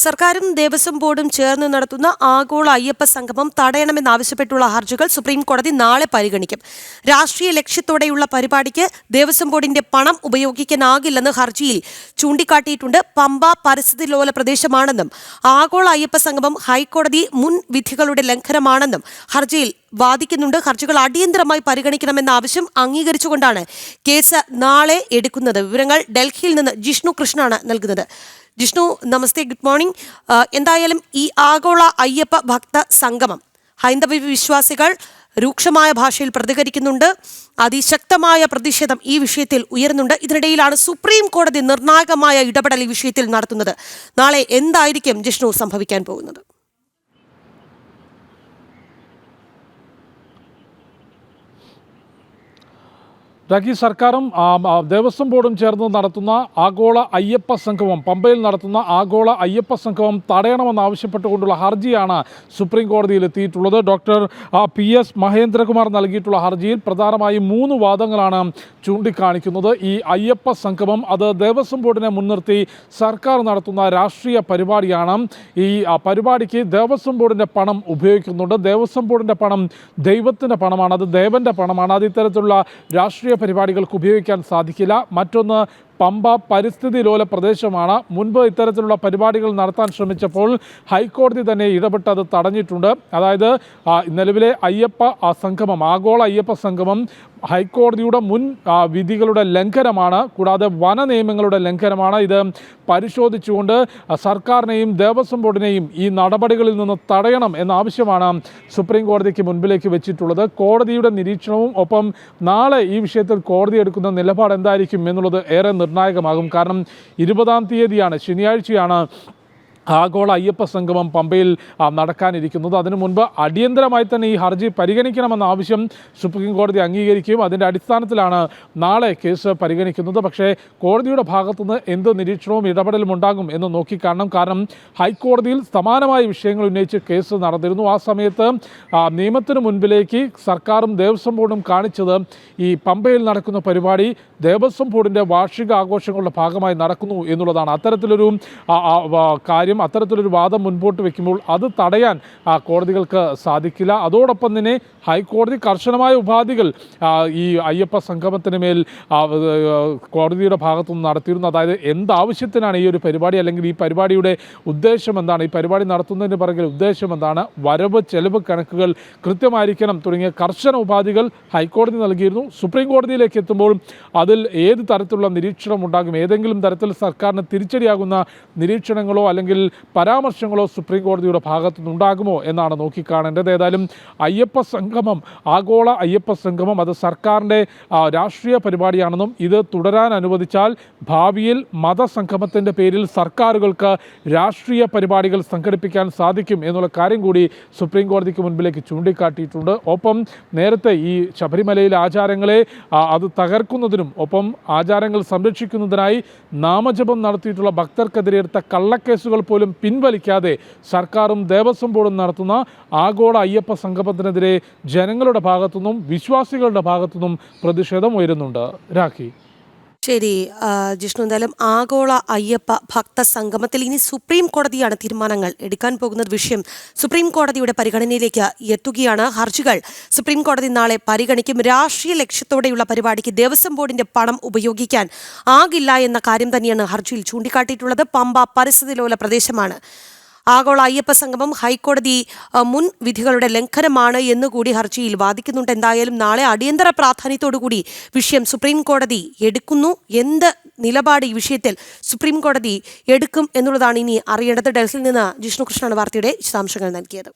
സർക്കാരും ദേവസ്വം ബോർഡും ചേർന്ന് നടത്തുന്ന ആഗോള അയ്യപ്പ സംഗമം തടയണമെന്നാവശ്യപ്പെട്ടുള്ള ഹർജികൾ സുപ്രീം കോടതി നാളെ പരിഗണിക്കും. രാഷ്ട്രീയ ലക്ഷ്യത്തോടെയുള്ള പരിപാടിക്ക് ദേവസ്വം ബോർഡിന്റെ പണം ഉപയോഗിക്കാനാകില്ലെന്ന് ഹർജിയിൽ ചൂണ്ടിക്കാട്ടിയിട്ടുണ്ട്. പമ്പ പരിസ്ഥിതി ലോല പ്രദേശമാണെന്നും ആഗോള അയ്യപ്പ സംഗമം ഹൈക്കോടതി മുൻ വിധികളുടെ ലംഘനമാണെന്നും ഹർജിയിൽ വാദിക്കുന്നുണ്ട്. ഹർജികൾ അടിയന്തരമായി പരിഗണിക്കണമെന്ന ആവശ്യം അംഗീകരിച്ചുകൊണ്ടാണ് കേസ് നാളെ എടുക്കുന്നത്. വിവരങ്ങൾ ഡൽഹിയിൽ നിന്ന് ജിഷ്ണു കൃഷ്ണനാണ് നൽകുന്നത്. ജിഷ്ണു, നമസ്തേ, ഗുഡ് മോർണിംഗ്. എന്തായാലും ഈ ആഗോള അയ്യപ്പ ഭക്ത സംഗമം ഹൈന്ദവ വിശ്വാസികൾ രൂക്ഷമായ ഭാഷയിൽ പ്രതികരിക്കുന്നുണ്ട്. അതിശക്തമായ പ്രതിഷേധം ഈ വിഷയത്തിൽ ഉയരുന്നുണ്ട്. ഇതിനിടയിലാണ് സുപ്രീം കോടതി നിർണായകമായ ഇടപെടൽ ഈ വിഷയത്തിൽ നടത്തുന്നത്. നാളെ എന്തായിരിക്കും ജിഷ്ണു സംഭവിക്കാൻ പോകുന്നത്? രാഖി, സർക്കാരും ദേവസ്വം ബോർഡും ചേർന്ന് നടത്തുന്ന ആഗോള അയ്യപ്പ സംഗമം, പമ്പയിൽ നടത്തുന്ന ആഗോള അയ്യപ്പ സംഗമം തടയണമെന്നാവശ്യപ്പെട്ടുകൊണ്ടുള്ള ഹർജിയാണ് സുപ്രീം കോടതിയിൽ എത്തിയിട്ടുള്ളത്. ഡോക്ടർ PS മഹേന്ദ്രകുമാർ നൽകിയിട്ടുള്ള ഹർജിയിൽ പ്രധാനമായും 3 വാദങ്ങളാണ് ചൂണ്ടിക്കാണിക്കുന്നത്. ഈ അയ്യപ്പ സംഗമം അത് ദേവസ്വം ബോർഡിനെ മുൻനിർത്തി സർക്കാർ നടത്തുന്ന രാഷ്ട്രീയ പരിപാടിയാണ്. ഈ പരിപാടിക്ക് ദേവസ്വം ബോർഡിൻ്റെ പണം ഉപയോഗിക്കുന്നുണ്ട്. ദേവസ്വം ബോർഡിൻ്റെ പണം ദൈവത്തിൻ്റെ പണമാണ്, അത് ദേവൻ്റെ പണമാണ്. അത് ഇത്തരത്തിലുള്ള രാഷ്ട്രീയ പരിപാടികൾക്ക് ഉപയോഗിക്കാൻ സാധിക്കില്ല. മറ്റൊന്ന്, പമ്പ പരിസ്ഥിതി ലോല പ്രദേശമാണ്. മുൻപ് ഇത്തരത്തിലുള്ള പരിപാടികൾ നടത്താൻ ശ്രമിച്ചപ്പോൾ ഹൈക്കോടതി തന്നെ ഇടപെട്ട് അത് തടഞ്ഞിട്ടുണ്ട്. അതായത് നിലവിലെ അയ്യപ്പ സംഗമം, ആഗോള അയ്യപ്പ സംഗമം ഹൈക്കോടതിയുടെ മുൻ വിധികളുടെ ലംഘനമാണ്, കൂടാതെ വന നിയമങ്ങളുടെ ലംഘനമാണ്. ഇത് പരിശോധിച്ചുകൊണ്ട് സർക്കാരിനെയും ദേവസ്വം ബോർഡിനെയും ഈ നടപടികളിൽ നിന്ന് തടയണം എന്ന ആവശ്യമാണ് സുപ്രീം കോടതിക്ക് മുൻപിലേക്ക് വെച്ചിട്ടുള്ളത്. കോടതിയുടെ നിരീക്ഷണവും ഒപ്പം നാളെ ഈ വിഷയത്തിൽ കോടതി എടുക്കുന്ന നിലപാട് എന്തായിരിക്കും എന്നുള്ളത് ഏറെ നിർണായകമാകും. കാരണം 20-ാം തീയതിയാണ്, ശനിയാഴ്ചയാണ് ആഗോള അയ്യപ്പ സംഗമം പമ്പയിൽ നടക്കാനിരിക്കുന്നത്. അതിനു മുൻപ് അടിയന്തരമായി തന്നെ ഈ ഹർജി പരിഗണിക്കണമെന്ന ആവശ്യം സുപ്രീം കോടതി അംഗീകരിക്കുകയും അതിൻ്റെ അടിസ്ഥാനത്തിലാണ് നാളെ കേസ് പരിഗണിക്കുന്നത്. പക്ഷേ കോടതിയുടെ ഭാഗത്തുനിന്ന് എന്ത് നിരീക്ഷണവും ഇടപെടലും ഉണ്ടാകും എന്ന് നോക്കിക്കാണണം. കാരണം ഹൈക്കോടതിയിൽ സമാനമായ വിഷയങ്ങൾ ഉന്നയിച്ച് കേസ് നടന്നിരുന്നു. ആ സമയത്ത് നിയമത്തിന് മുൻപിലേക്ക് സർക്കാരും ദേവസ്വം ബോർഡും കാണിച്ചത് ഈ പമ്പയിൽ നടക്കുന്ന പരിപാടി ദേവസ്വം ബോർഡിൻ്റെ വാർഷിക ആഘോഷങ്ങളുടെ ഭാഗമായി നടക്കുന്നു എന്നുള്ളതാണ്. അത്തരത്തിലൊരു കാര്യം, അത്തരത്തിലൊരു വാദം മുൻപോട്ട് വയ്ക്കുമ്പോൾ അത് തടയാൻ കോടതികൾക്ക് സാധിക്കില്ല. അതോടൊപ്പം തന്നെ ഹൈക്കോടതി കർശനമായ ഉപാധികൾ ഈ അയ്യപ്പ സംഗമത്തിന് മേൽ കോടതിയുടെ ഭാഗത്തുനിന്ന് നടത്തിയിരുന്നു. അതായത് എന്താവശ്യത്തിനാണ് ഈ ഒരു പരിപാടി, അല്ലെങ്കിൽ ഈ പരിപാടിയുടെ ഉദ്ദേശം എന്താണ്, ഈ പരിപാടി നടത്തുന്നതിന് പിറകിൽ ഉദ്ദേശം എന്താണ്, വരവ് ചെലവ് കണക്കുകൾ കൃത്യമായിരിക്കണം തുടങ്ങിയ കർശന ഉപാധികൾ ഹൈക്കോടതി നൽകിയിരുന്നു. സുപ്രീം കോടതിയിലേക്ക് എത്തുമ്പോൾ അതിൽ ഏത് തരത്തിലുള്ള നിരീക്ഷണം ഉണ്ടാകും, ഏതെങ്കിലും തരത്തിൽ സർക്കാരിന് തിരിച്ചടിയാകുന്ന നിരീക്ഷണങ്ങളോ അല്ലെങ്കിൽ പരാമർശങ്ങളോ സുപ്രീം കോടതിയുടെ ഭാഗത്തുനിന്നുണ്ടാകുമോ എന്നാണ് നോക്കിക്കാണേണ്ടത്. ഏതായാലും അയ്യപ്പ സംഗമം, ആഗോള അയ്യപ്പ സംഗമം അത് സർക്കാരിൻ്റെ രാഷ്ട്രീയ പരിപാടിയാണെന്നും ഇത് തുടരാൻ അനുവദിച്ചാൽ ഭാവിയിൽ മതസംഗമത്തിൻ്റെ പേരിൽ സർക്കാരുകൾക്ക് രാഷ്ട്രീയ പരിപാടികൾ സംഘടിപ്പിക്കാൻ സാധിക്കും എന്നുള്ള കാര്യം കൂടി സുപ്രീം കോടതിക്ക് മുൻപിലേക്ക് ചൂണ്ടിക്കാട്ടിയിട്ടുണ്ട്. ഒപ്പം നേരത്തെ ഈ ശബരിമലയിലെ ആചാരങ്ങളെ അത് തകർക്കുന്നതിനും ഒപ്പം ആചാരങ്ങൾ സംരക്ഷിക്കുന്നതിനായി നാമജപം നടത്തിയിട്ടുള്ള ഭക്തർക്കെതിരെ എടുത്ത കള്ളക്കേസുകൾ പോലും പിൻവലിക്കാതെ സർക്കാരും ദേവസ്വം ബോർഡും നടത്തുന്ന ആഗോള അയ്യപ്പ സംഗമത്തിനെതിരെ ജനങ്ങളുടെ ഭാഗത്തുനിന്നും വിശ്വാസികളുടെ ഭാഗത്തുനിന്നും പ്രതിഷേധം ഉയരുന്നുണ്ട്. രാഖി. ശരി ജിഷ്ണു, എന്തായാലും ആഗോള അയ്യപ്പ ഭക്ത സംഗമത്തിൽ ഇനി സുപ്രീം കോടതിയാണ് തീരുമാനങ്ങൾ എടുക്കാൻ പോകുന്നത്. വിഷയം സുപ്രീം കോടതിയുടെ പരിഗണനയിലേക്ക് എത്തുകയാണ്. ഹർജികൾ സുപ്രീം കോടതി നാളെ പരിഗണിക്കും. രാഷ്ട്രീയ ലക്ഷ്യത്തോടെയുള്ള പരിപാടിക്ക് ദേവസ്വം ബോർഡിന്റെ പണം ഉപയോഗിക്കാൻ ആകില്ല എന്ന കാര്യം തന്നെയാണ് ഹർജിയിൽ ചൂണ്ടിക്കാട്ടിയിട്ടുള്ളത്. പമ്പ പരിസ്ഥിതി ലോല പ്രദേശമാണ്. ആഗോള അയ്യപ്പ സംഗമം ഹൈക്കോടതി മുൻ വിധികളുടെ ലംഘനമാണ് എന്നുകൂടി ഹർജിയിൽ വാദിക്കുന്നുണ്ട്. എന്തായാലും നാളെ അടിയന്തര പ്രാധാന്യത്തോടുകൂടി വിഷയം സുപ്രീം കോടതി എടുക്കുന്നു. എന്ത് നിലപാട് ഈ വിഷയത്തിൽ സുപ്രീം കോടതി എടുക്കും എന്നുള്ളതാണ് ഇനി അറിയേണ്ടത്. ഡൽഹിയിൽ നിന്ന് ജിഷ്ണു കൃഷ്ണനാണ് വാർത്തയുടെ വിശദാംശങ്ങൾ നൽകിയത്.